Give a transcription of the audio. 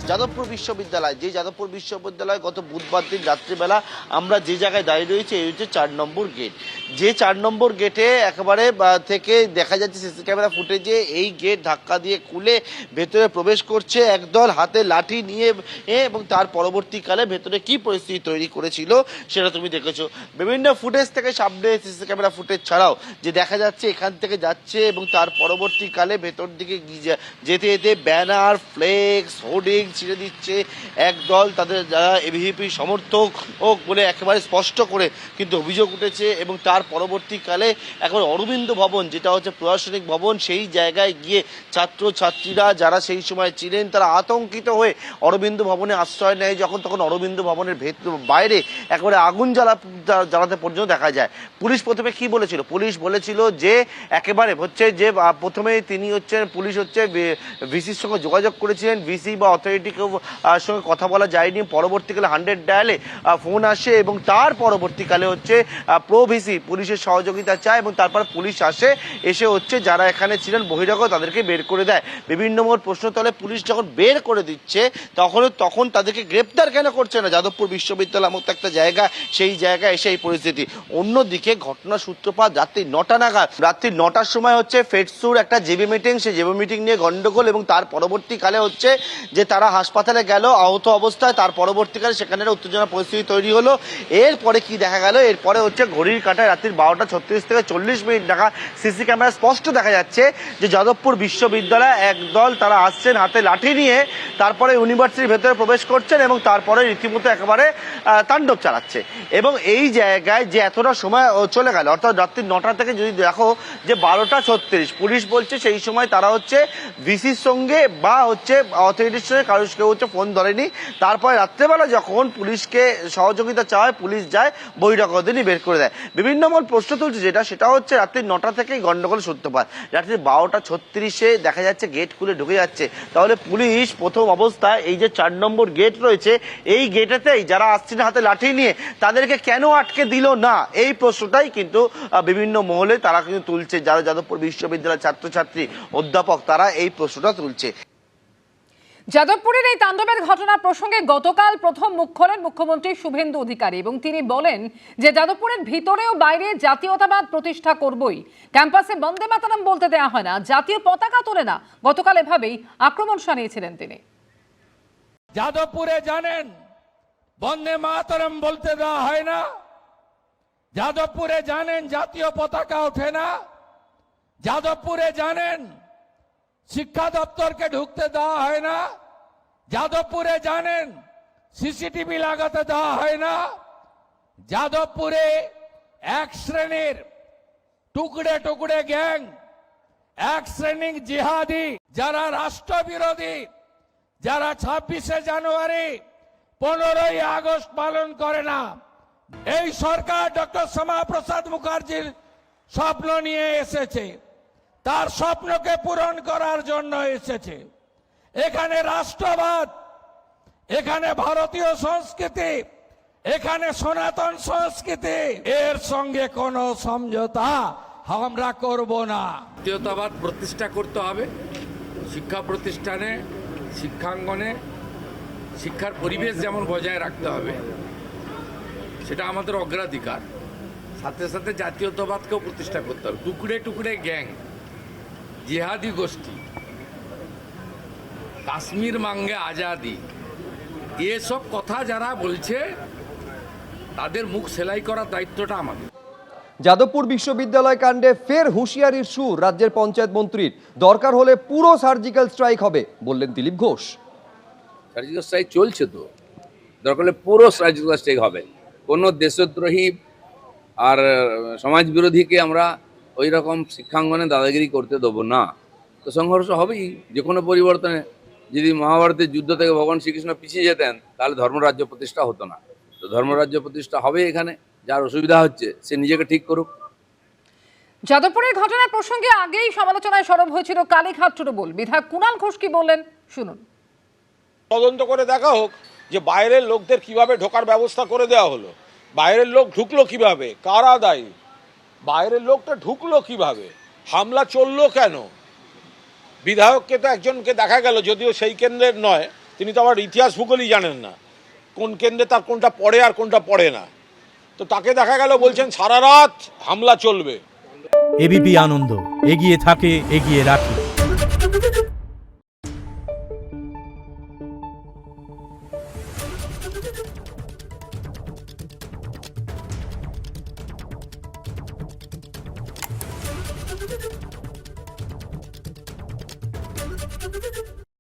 যাদবপুর বিশ্ববিদ্যালয়, যে যাদবপুর বিশ্ববিদ্যালয় গত বুধবার দিন রাত্রিবেলা আমরা যে জায়গায় দাঁড়িয়ে রয়েছে এই হচ্ছে 4 নম্বর গেট। যে 4 নম্বর গেটে একেবারে থেকে দেখা যাচ্ছে সিসি ক্যামেরা ফুটেজে এই গেট ধাক্কা দিয়ে খুলে ভেতরে প্রবেশ করছে একদল হাতে লাঠি নিয়ে, এবং তার পরবর্তীকালে ভেতরে কি পরিস্থিতি তৈরি করেছিল সেটা তুমি দেখেছো বিভিন্ন ফুটেজ থেকে, সামনে সিসি ক্যামেরা ফুটেজ ছাড়াও যে দেখা যাচ্ছে এখান থেকে যাচ্ছে এবং তার পরবর্তীকালে ভেতর দিকে যেতে যেতে ব্যানার, ফ্লেক্স, হোর্ডিং ছিঁড়ে দিচ্ছে একদল তাদের যারা এবিভিপি সমর্থক বলে একেবারে স্পষ্ট করে কিন্তু অভিযোগ উঠেছে। এবং তার পরবর্তীকালে এখন অরবিন্দ ভবন, যেটা হচ্ছে প্রশাসনিক ভবন, সেই জায়গায় গিয়ে ছাত্রছাত্রীরা যারা সেই সময় ছিলেন তারা আতঙ্কিত হয়ে অরবিন্দ ভবনে আশ্রয় নেয়। তখন অরবিন্দ ভবনের বাইরে একেবারে আগুন জ্বালাতে পর্যন্ত দেখা যায়। পুলিশ প্রথমে কি বলেছিল? পুলিশ বলেছিল যে একেবারে হচ্ছে যে প্রথমে তিনি হচ্ছে পুলিশ হচ্ছে ভিসির সঙ্গে যোগাযোগ করেছিলেন, ভিসি বা অথরিটিকেও সঙ্গে কথা বলা যায়নি। পরবর্তীকালে 100 ডায়ালে ফোন আসে এবং তার পরবর্তীকালে হচ্ছে প্রো ভিসি পুলিশের সহযোগিতা চায় এবং তারপর পুলিশ আসে, এসে হচ্ছে যারা এখানে ছিলেন বহিরাগত তাদেরকে বের করে দেয়। বিভিন্ন মোড় প্রশ্ন তলে পুলিশ যখন বের করে দিচ্ছে তখন তাদেরকে গ্রেপ্তার কেন করছে না? যাদবপুর বিশ্ববিদ্যালয় মতো একটা জায়গা, সেই জায়গায় এসে এই পরিস্থিতি। অন্যদিকে ঘটনা সূত্রপাত রাত্রি 9টা নাগাদ, রাত্রি 9টার সময় হচ্ছে ফেডসুর একটা জেবি মিটিং, সেই জেবি মিটিং নিয়ে গন্ডগোল এবং তার পরবর্তীকালে হচ্ছে যে তারা হাসপাতালে গেল আহত অবস্থায়, তার পরবর্তীকালে সেখানে উত্তেজনা পরিস্থিতি তৈরি হলো। এরপরে কি দেখা গেল? এরপরে হচ্ছে ঘড়ির কাঁটায় রাত্রি 12টা 36 থেকে 40 মিনিট নাগাদ সিসি ক্যামেরা স্পষ্ট দেখা যাচ্ছে যে যাদবপুর বিশ্ববিদ্যালয় একদল তারা আসছেন হাতে লাঠি নিয়ে, তারপরে ইউনিভার্সিটির ভেতরে প্রবেশ করছেন এবং তারপরে রীতিমতো একেবারে তাণ্ডব চালাচ্ছে। এবং এই জায়গায় যে এতটা সময় চলে গেল, অর্থাৎ রাত্রি 9টা থেকে যদি দেখো যে 12টা 36, পুলিশ বলছে সেই সময় তারা হচ্ছে ভিসির সঙ্গে বা হচ্ছে অথরিটির সঙ্গে কেউ হচ্ছে ফোন ধরেনি। তারপরে রাত্রেবেলা যখন পুলিশকে সহযোগিতা চাওয়া হয়, পুলিশ যায় বহিরাগতদের বের করে দেয়। বিভিন্ন মূল প্রশ্ন তুলছে সেটা হচ্ছে রাত্রি 9টা থেকেই গন্ডগোল সূত্রপাত। রাত্রি 12টা 36 দেখা যাচ্ছে গেট খুলে ঢুকে যাচ্ছে। তাহলে পুলিশ প্রথম অবস্থায় এই যে 4 নম্বর গেট রয়েছে এই গেটেতেই যারা আসছেন হাতে লাঠি নিয়ে তাদেরকে কেন আটকে দিল না, এই প্রশ্নটাই কিন্তু বিভিন্ন মহলে তারা কিন্তু তুলছে। যারা যাদবপুর বিশ্ববিদ্যালয়ের ছাত্রছাত্রী, অধ্যাপক, তারা এই প্রশ্নটা তুলছে। যাদবপুরের এই তাণ্ডবের ঘটনা প্রসঙ্গে গতকাল প্রথম মুখ খোলেন মুখ্যমন্ত্রী শুভেন্দু অধিকারী এবং তিনি বলেন যে যাদবপুরের ভিতরে ও বাইরে জাতীয়তাবাদ প্রতিষ্ঠা করবই, ক্যাম্পাসে বন্দে মাতরম বলতে দেওয়া হয় না, জাতীয় পতাকা তোলে না। গতকাল এভাবেই আক্রমণ শানিয়েছিলেন তিনি। যাদবপুরে জানেন বন্দে মাতরম বলতে দেওয়া হয় না, যাদবপুরে জানেন জাতীয় পতাকা ওঠে না, যাদবপুরে জানেন শিক্ষা দপ্তরকে ঢুকতে দেওয়া হয় না, যাদবপুরে জানেন সিসিটিভি লাগাতে দেওয়া হয় না, যাদবপুরে এক শ্রেণীর টুকরে টুকরে গ্যাং, এক শ্রেণীর জিহাদি যারা রাষ্ট্রবিরোধী, যারা 26শে জানুয়ারি 15ই আগস্ট পালন করে না, এই সরকার ডক্টর শ্যামাপ্রসাদ মুখার্জির স্বপ্ন নিয়ে এসেছে, তার স্বপ্নকে পূরণ করার জন্য এসেছে। এখানে রাষ্ট্রবাদ, এখানে ভারতীয় সংস্কৃতি, এখানে সনাতন সংস্কৃতি, এর সঙ্গে কোনো সমঝোতা আমরা করব না। জাতীয়তাবাদ প্রতিষ্ঠা করতে হবে শিক্ষা প্রতিষ্ঠানে, শিক্ষাঙ্গনে, শিক্ষার পরিবেশ যেমন বজায় রাখতে হবে, সেটা আমাদের অগ্রাধিকার। সাথে সাথে জাতীয়তাবাদকেও প্রতিষ্ঠা করতে হবে। টুকরে টুকরে গ্যাং, জিহাদি গোষ্ঠী, কাশ্মীর মাঙ্গে আজাদি, এসব কথা যারা বলছে তাদের মুখ সেলাই করার দায়িত্বটা আমাদের। যাদবপুর বিশ্ববিদ্যালয় কাণ্ডে ফের হুঁশিয়ারির সুর রাজ্যের পঞ্চায়েত মন্ত্রীর। দরকার হলে পুরো সার্জিক্যাল স্ট্রাইক হবে বললেন দিলীপ ঘোষ। সার্জিক্যাল স্ট্রাইক চলছে তো, দরকার হলে পুরো সার্জিক্যাল স্ট্রাইক হবে। কোনো দেশদ্রোহী আর সমাজ বিরোধীকে আমরা ওই রকম শিক্ষাঙ্গনে দাদাগিরি করতে দেবো না। তো সংঘর্ষ হবেই যে কোনো পরিবর্তনে। যদি মহাভারতের যুদ্ধ থেকে ভগবান শ্রীকৃষ্ণ পিছিয়ে যেতেন তাহলে ধর্মরাজ্য প্রতিষ্ঠা হতো না। তো ধর্মরাজ্য প্রতিষ্ঠা হবে এখানে। যার অসুবিধা হচ্ছে সে নিজেকে ঠিক করুক। যাদবপুরের ঘটনার প্রসঙ্গে আগেই সমালোচনায় সরব হয়েছিল কালীঘাট টুডুবুল। বিধায়ক কুণাল ঘোষ কি বললেন শুনুন। তদন্ত করে দেখা হোক যে বাইরের লোকদের কিভাবে ঢোকার ব্যবস্থা করে দেওয়া হলো, বাইরের লোক ঢুকলো কিভাবে, কারা দায়ী, বাইরের লোকটা ঢুকলো কিভাবে, হামলা চললো কেন। বিধায়ককে তো একজনকে দেখা গেল, যদিও সেই কেন্দ্রের নয়, তিনি তো আবার ইতিহাস ভূগোলই জানেন না, কোন কেন্দ্রে তার কোনটা পড়ে আর কোনটা পড়ে না। তো তাকে দেখা গেল বলছেন সারা রাত হামলা চলবে। এবিপি আনন্দ, এগিয়ে থাকে, এগিয়ে রাখে।